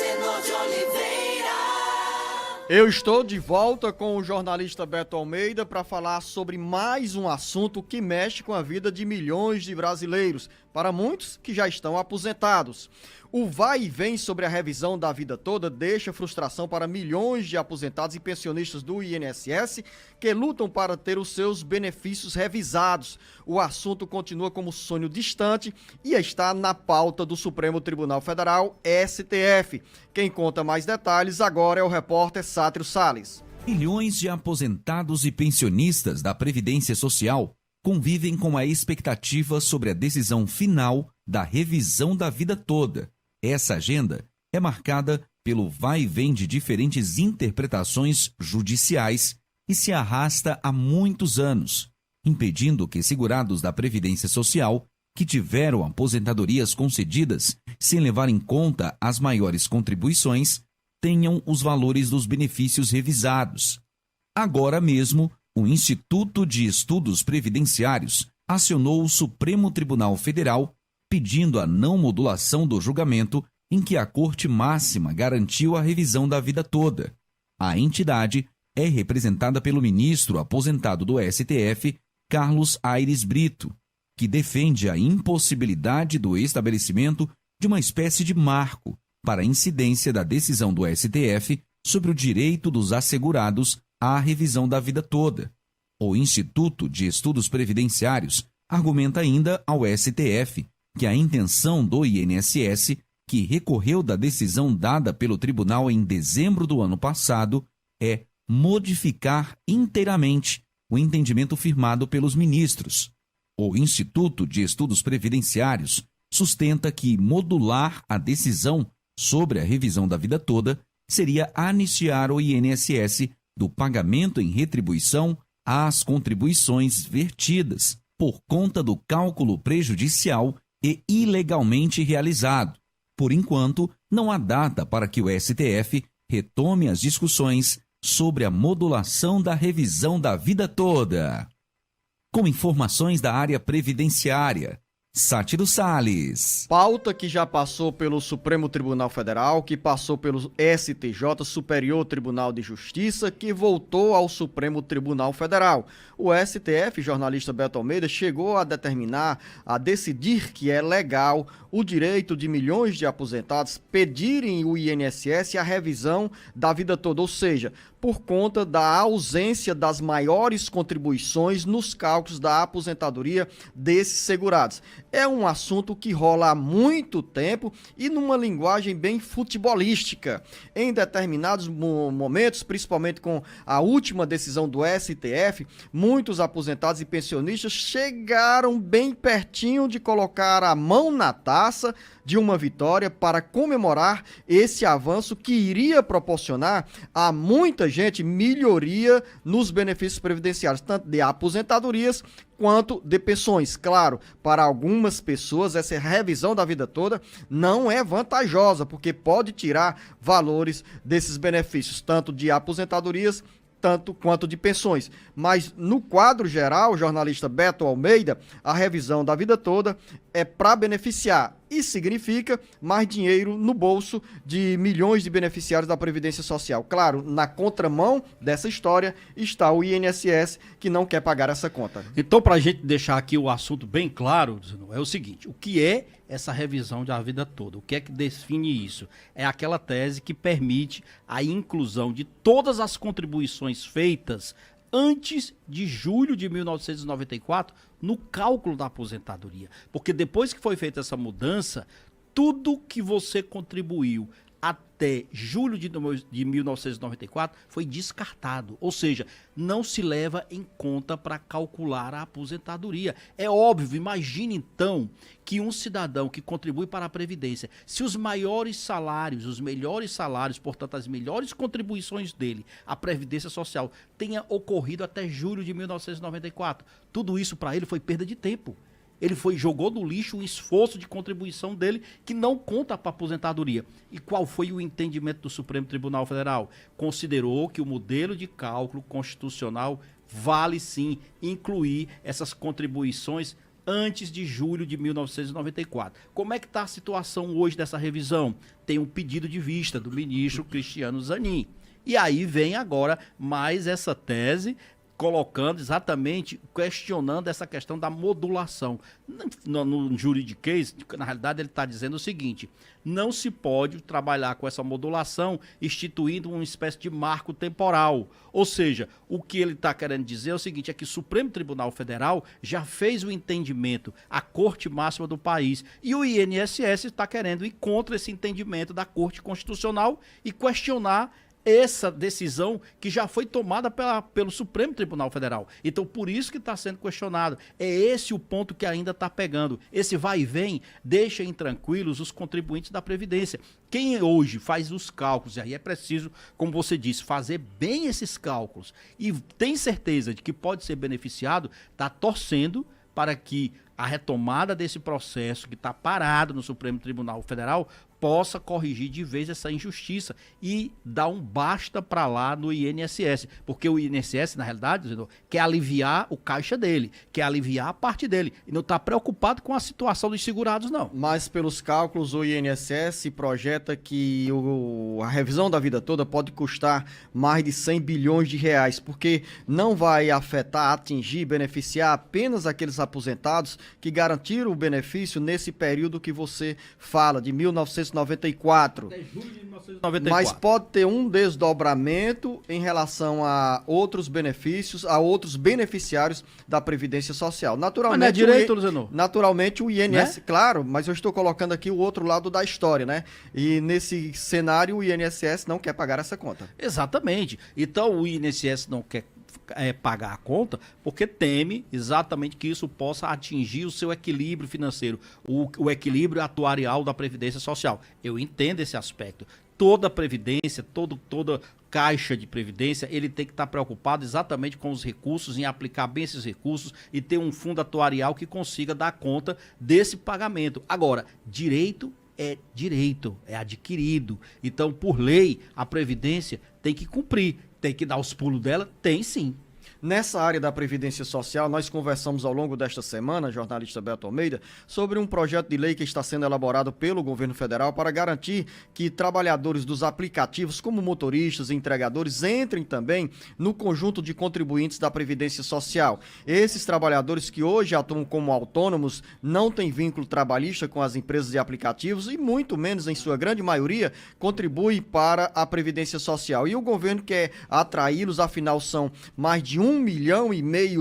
Agenor de Oliveira. Eu estou de volta com o jornalista Beto Almeida para falar sobre mais um assunto que mexe com a vida de milhões de brasileiros, para muitos que já estão aposentados. O vai e vem sobre a revisão da vida toda deixa frustração para milhões de aposentados e pensionistas do INSS que lutam para ter os seus benefícios revisados. O assunto continua como sonho distante e está na pauta do Supremo Tribunal Federal, STF. Quem conta mais detalhes agora é o repórter Sátrio Salles. Milhões de aposentados e pensionistas da Previdência Social convivem com a expectativa sobre a decisão final da revisão da vida toda. Essa agenda é marcada pelo vai e vem de diferentes interpretações judiciais e se arrasta há muitos anos, impedindo que segurados da Previdência Social que tiveram aposentadorias concedidas sem levar em conta as maiores contribuições tenham os valores dos benefícios revisados. Agora mesmo, o Instituto de Estudos Previdenciários acionou o Supremo Tribunal Federal pedindo a não modulação do julgamento em que a Corte Máxima garantiu a revisão da vida toda. A entidade é representada pelo ministro aposentado do STF, Carlos Aires Brito, que defende a impossibilidade do estabelecimento de uma espécie de marco para a incidência da decisão do STF sobre o direito dos assegurados à revisão da vida toda. O Instituto de Estudos Previdenciários argumenta ainda ao STF que a intenção do INSS, que recorreu da decisão dada pelo tribunal em dezembro do ano passado, é modificar inteiramente o entendimento firmado pelos ministros. O Instituto de Estudos Previdenciários sustenta que modular a decisão sobre a revisão da vida toda seria anistiar o INSS do pagamento em retribuição às contribuições vertidas por conta do cálculo prejudicial e ilegalmente realizado. Por enquanto, não há data para que o STF retome as discussões sobre a modulação da revisão da vida toda. Com informações da área previdenciária, Sátiro Salles. Pauta que já passou pelo Supremo Tribunal Federal, que passou pelo STJ, Superior Tribunal de Justiça, que voltou ao Supremo Tribunal Federal. O STF, jornalista Beto Almeida, chegou a determinar, a decidir que é legal o direito de milhões de aposentados pedirem o INSS a revisão da vida toda, ou seja, por conta da ausência das maiores contribuições nos cálculos da aposentadoria desses segurados. É um assunto que rola há muito tempo e numa linguagem bem futebolística. Em determinados momentos, principalmente com a última decisão do STF, muitos aposentados e pensionistas chegaram bem pertinho de colocar a mão na taça de uma vitória para comemorar esse avanço que iria proporcionar a muita gente melhoria nos benefícios previdenciários, tanto de aposentadorias quanto de pensões. Claro, para algumas pessoas essa revisão da vida toda não é vantajosa, porque pode tirar valores desses benefícios, tanto de aposentadorias tanto quanto de pensões. Mas no quadro geral, jornalista Beto Almeida, a revisão da vida toda é para beneficiar e significa mais dinheiro no bolso de milhões de beneficiários da Previdência Social. Claro, na contramão dessa história está o INSS, que não quer pagar essa conta. Então, para a gente deixar aqui o assunto bem claro, é o seguinte: o que é essa revisão da vida toda? O que é que define isso? É aquela tese que permite a inclusão de todas as contribuições feitas antes de julho de 1994 no cálculo da aposentadoria. Porque depois que foi feita essa mudança, tudo que você contribuiu até julho de 1994 foi descartado. Ou seja, não se leva em conta para calcular a aposentadoria. É óbvio, imagine então que um cidadão que contribui para a Previdência, se os maiores salários, os melhores salários, portanto as melhores contribuições dele à Previdência Social tenha ocorrido até julho de 1994, tudo isso para ele foi perda de tempo. Ele jogou no lixo o esforço de contribuição dele, que não conta para a aposentadoria. E qual foi o entendimento do Supremo Tribunal Federal? Considerou que o modelo de cálculo constitucional vale sim incluir essas contribuições antes de julho de 1994. Como é que está a situação hoje dessa revisão? Tem um pedido de vista do ministro Cristiano Zanin. E aí vem agora mais essa tese colocando exatamente, questionando essa questão da modulação. No juridiquês, na realidade, ele está dizendo o seguinte: não se pode trabalhar com essa modulação instituindo uma espécie de marco temporal. Ou seja, o que ele está querendo dizer é o seguinte, é que o Supremo Tribunal Federal já fez o entendimento, a Corte Máxima do país, e o INSS está querendo ir contra esse entendimento da Corte Constitucional e questionar essa decisão que já foi tomada pelo Supremo Tribunal Federal. Então, por isso que está sendo questionado. É esse o ponto que ainda está pegando. Esse vai e vem deixa intranquilos os contribuintes da Previdência. Quem hoje faz os cálculos, e aí é preciso, como você disse, fazer bem esses cálculos e tem certeza de que pode ser beneficiado, está torcendo para que a retomada desse processo que está parado no Supremo Tribunal Federal possa corrigir de vez essa injustiça e dar um basta para lá no INSS, porque o INSS, na realidade, quer aliviar o caixa dele, quer aliviar a parte dele, e não está preocupado com a situação dos segurados, não. Mas pelos cálculos, o INSS projeta que a revisão da vida toda pode custar mais de 100 bilhões de reais, porque não vai afetar, atingir, beneficiar apenas aqueles aposentados que garantiram o benefício nesse período que você fala, de 1994. Até julho de 1994. Mas pode ter um desdobramento em relação a outros benefícios, a outros beneficiários da Previdência Social. Naturalmente, mas não é direito, Luciano? Naturalmente o INSS, né? Claro, mas eu estou colocando aqui o outro lado da história, né? E nesse cenário o INSS não quer pagar essa conta. Exatamente. Então o INSS não quer pagar a conta porque teme exatamente que isso possa atingir o seu equilíbrio financeiro, o equilíbrio atuarial da Previdência Social. Eu entendo esse aspecto. Toda previdência, toda caixa de previdência, ele tem que estar preocupado exatamente com os recursos, em aplicar bem esses recursos e ter um fundo atuarial que consiga dar conta desse pagamento. Agora, direito, é adquirido. Então, por lei, a Previdência tem que cumprir. Tem que dar os pulos dela? Tem sim. Nessa área da Previdência Social, nós conversamos ao longo desta semana, jornalista Beto Almeida, sobre um projeto de lei que está sendo elaborado pelo governo federal para garantir que trabalhadores dos aplicativos, como motoristas e entregadores, entrem também no conjunto de contribuintes da Previdência Social. Esses trabalhadores que hoje atuam como autônomos não têm vínculo trabalhista com as empresas de aplicativos e muito menos, em sua grande maioria, contribuem para a Previdência Social. E o governo quer atraí-los, afinal são mais de 1,5 milhão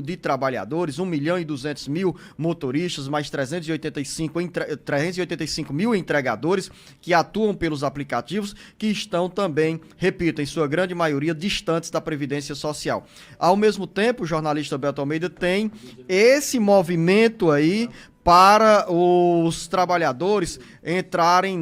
de trabalhadores, 1.200.000 motoristas, mais 385 mil entregadores que atuam pelos aplicativos, que estão também, repito, em sua grande maioria, distantes da Previdência Social. Ao mesmo tempo, o jornalista Beto Almeida tem esse movimento aí para os trabalhadores entrarem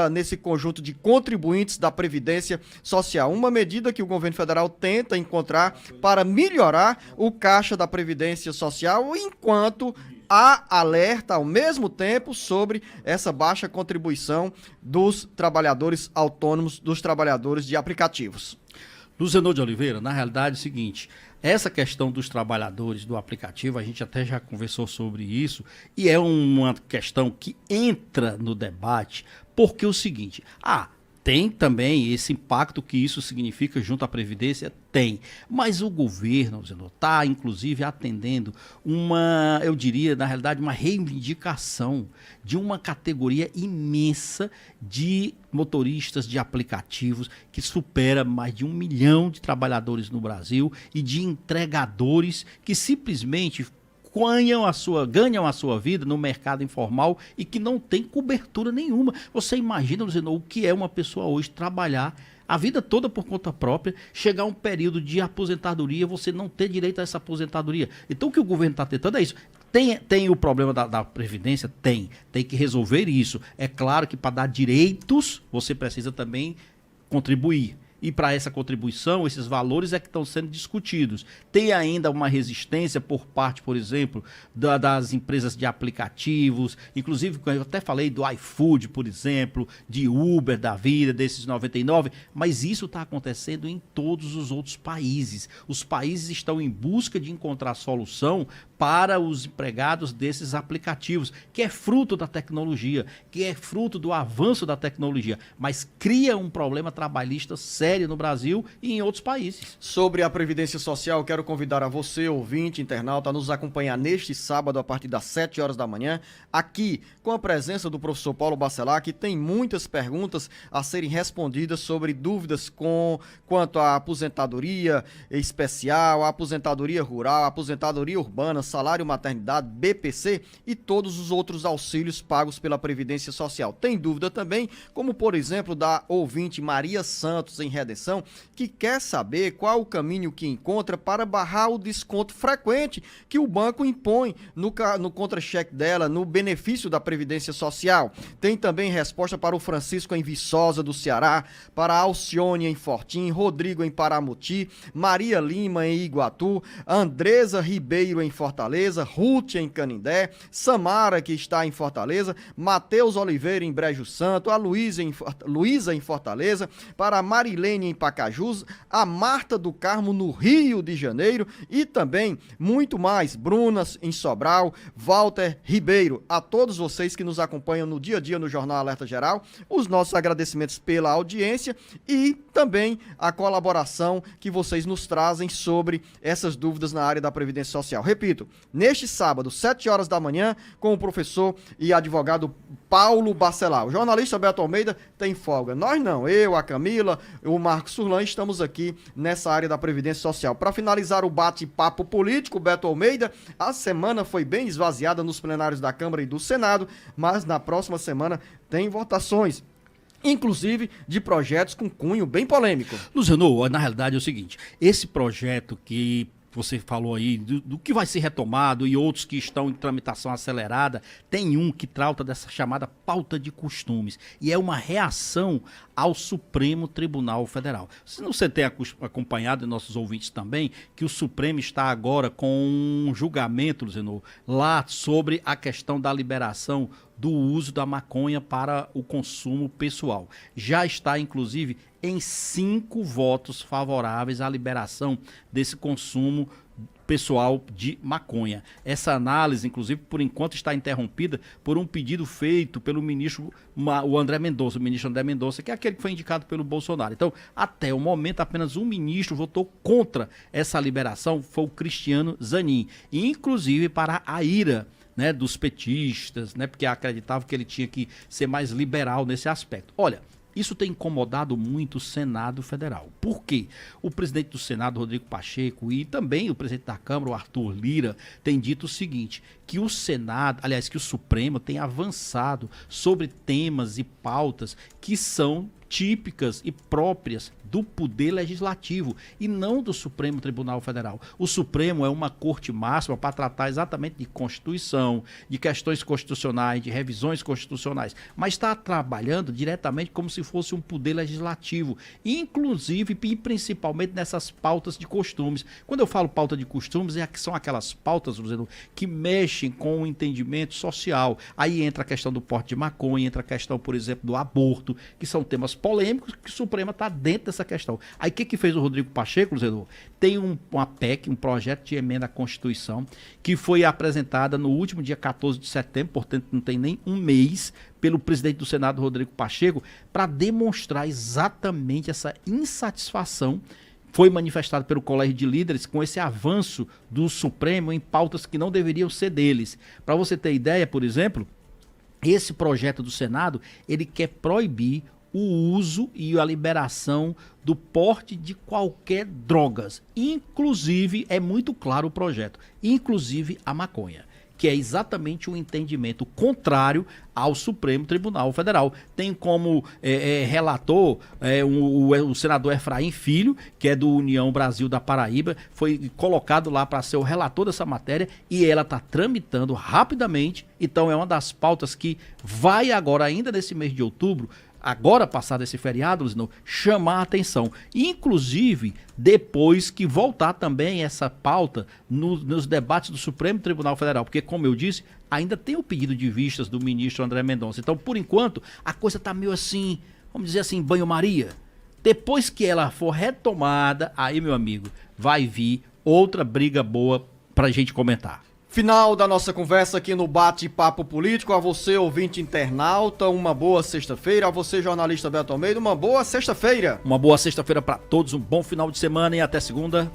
nesse conjunto de contribuintes da Previdência Social. Uma medida que o governo federal tenta encontrar para melhorar o caixa da Previdência Social, enquanto há alerta ao mesmo tempo sobre essa baixa contribuição dos trabalhadores autônomos, dos trabalhadores de aplicativos. Luciano de Oliveira, na realidade é o seguinte, essa questão dos trabalhadores do aplicativo, a gente até já conversou sobre isso, e é uma questão que entra no debate, porque é o seguinte, tem também esse impacto que isso significa junto à Previdência? Tem. Mas o governo está, inclusive, atendendo eu diria, na realidade, uma reivindicação de uma categoria imensa de motoristas de aplicativos que supera mais de 1 milhão de trabalhadores no Brasil e de entregadores que simplesmente ganham a sua vida no mercado informal e que não tem cobertura nenhuma. Você imagina, Luciano, o que é uma pessoa hoje trabalhar a vida toda por conta própria, chegar a um período de aposentadoria, você não ter direito a essa aposentadoria. Então o que o governo está tentando é isso. Tem o problema da Previdência? Tem que resolver isso. É claro que para dar direitos, você precisa também contribuir. E para essa contribuição, esses valores é que estão sendo discutidos. Tem ainda uma resistência por parte, por exemplo, das empresas de aplicativos, inclusive eu até falei do iFood, por exemplo, de Uber da vida, desses 99, mas isso está acontecendo em todos os outros países. Os países estão em busca de encontrar solução para os empregados desses aplicativos, que é fruto da tecnologia, que é fruto do avanço da tecnologia, mas cria um problema trabalhista sério no Brasil e em outros países. Sobre a Previdência Social, quero convidar a você, ouvinte, internauta, a nos acompanhar neste sábado a partir das 7 horas da manhã, aqui com a presença do professor Paulo Bacelar, que tem muitas perguntas a serem respondidas sobre dúvidas quanto à aposentadoria especial, à aposentadoria rural, à aposentadoria urbana, salário maternidade, BPC e todos os outros auxílios pagos pela Previdência Social. Tem dúvida também, como por exemplo da ouvinte Maria Santos em Redenção, que quer saber qual o caminho que encontra para barrar o desconto frequente que o banco impõe no contra-cheque dela, no benefício da Previdência Social. Tem também resposta para o Francisco em Viçosa do Ceará, para a Alcione em Fortim, Rodrigo em Paramoti, Maria Lima em Iguatu, Andresa Ribeiro em Fortaleza, Ruth em Canindé, Samara, que está em Fortaleza, Matheus Oliveira em Brejo Santo, a Luísa em Fortaleza, para a Marilene em Pacajus, a Marta do Carmo no Rio de Janeiro e também muito mais, Brunas em Sobral, Walter Ribeiro. A todos vocês que nos acompanham no dia a dia no Jornal Alerta Geral, os nossos agradecimentos pela audiência e também a colaboração que vocês nos trazem sobre essas dúvidas na área da Previdência Social. Repito, neste sábado, 7 horas da manhã, com o professor e advogado Paulo Bacelar. O jornalista Beto Almeida tem folga. Nós não, eu, a Camila, o Marcos Surlan, estamos aqui nessa área da Previdência Social. Para finalizar o bate-papo político, Beto Almeida, a semana foi bem esvaziada nos plenários da Câmara e do Senado, mas na próxima semana tem votações, inclusive de projetos com cunho bem polêmico. Luciano, na realidade é o seguinte, esse projeto que você falou aí, do que vai ser retomado e outros que estão em tramitação acelerada, tem um que trata dessa chamada pauta de costumes e é uma reação ao Supremo Tribunal Federal. Se você tem acompanhado, e nossos ouvintes também, que o Supremo está agora com um julgamento, Luciano, lá sobre a questão da liberação do uso da maconha para o consumo pessoal. Já está, inclusive, em 5 votos favoráveis à liberação desse consumo pessoal de maconha. Essa análise, inclusive, por enquanto está interrompida por um pedido feito pelo ministro, o André Mendonça, o ministro André Mendonça, que é aquele que foi indicado pelo Bolsonaro. Então, até o momento, apenas um ministro votou contra essa liberação, foi o Cristiano Zanin. E, inclusive, para a ira, né, dos petistas, né, porque acreditavam que ele tinha que ser mais liberal nesse aspecto. Olha, isso tem incomodado muito o Senado Federal. Por quê? O presidente do Senado, Rodrigo Pacheco, e também o presidente da Câmara, o Arthur Lira, tem dito o seguinte, que o Senado, aliás, que o Supremo tem avançado sobre temas e pautas que são típicas e próprias do Poder Legislativo e não do Supremo Tribunal Federal. O Supremo é uma corte máxima para tratar exatamente de Constituição, de questões constitucionais, de revisões constitucionais, mas está trabalhando diretamente como se fosse um Poder Legislativo, inclusive e principalmente nessas pautas de costumes. Quando eu falo pauta de costumes, são aquelas pautas, que mexem com o entendimento social. Aí entra a questão do porte de maconha, entra a questão, por exemplo, do aborto, que são temas polêmicos que o Supremo está dentro dessa questão. Aí o que fez o Rodrigo Pacheco, Luciano? Tem uma PEC, um projeto de emenda à Constituição, que foi apresentada no último dia 14 de setembro, portanto não tem nem um mês, pelo presidente do Senado, Rodrigo Pacheco, para demonstrar exatamente essa insatisfação. Foi manifestado pelo Colégio de Líderes com esse avanço do Supremo em pautas que não deveriam ser deles. Para você ter ideia, por exemplo, esse projeto do Senado, ele quer proibir o uso e a liberação do porte de qualquer drogas. Inclusive, é muito claro o projeto, inclusive a maconha, que é exatamente um entendimento contrário ao Supremo Tribunal Federal. Tem como relator o senador Efraim Filho, que é do União Brasil da Paraíba, foi colocado lá para ser o relator dessa matéria e ela está tramitando rapidamente. Então é uma das pautas que vai agora, ainda nesse mês de outubro, agora passado esse feriado, chamar a atenção. Inclusive, depois que voltar também essa pauta nos debates do Supremo Tribunal Federal, porque, como eu disse, ainda tem o pedido de vistas do ministro André Mendonça. Então, por enquanto, a coisa está meio assim, vamos dizer assim, banho-maria. Depois que ela for retomada, aí, meu amigo, vai vir outra briga boa para a gente comentar. Final da nossa conversa aqui no Bate-Papo Político. A você, ouvinte internauta, uma boa sexta-feira. A você, jornalista Beto Almeida, uma boa sexta-feira. Uma boa sexta-feira para todos, um bom final de semana e até segunda.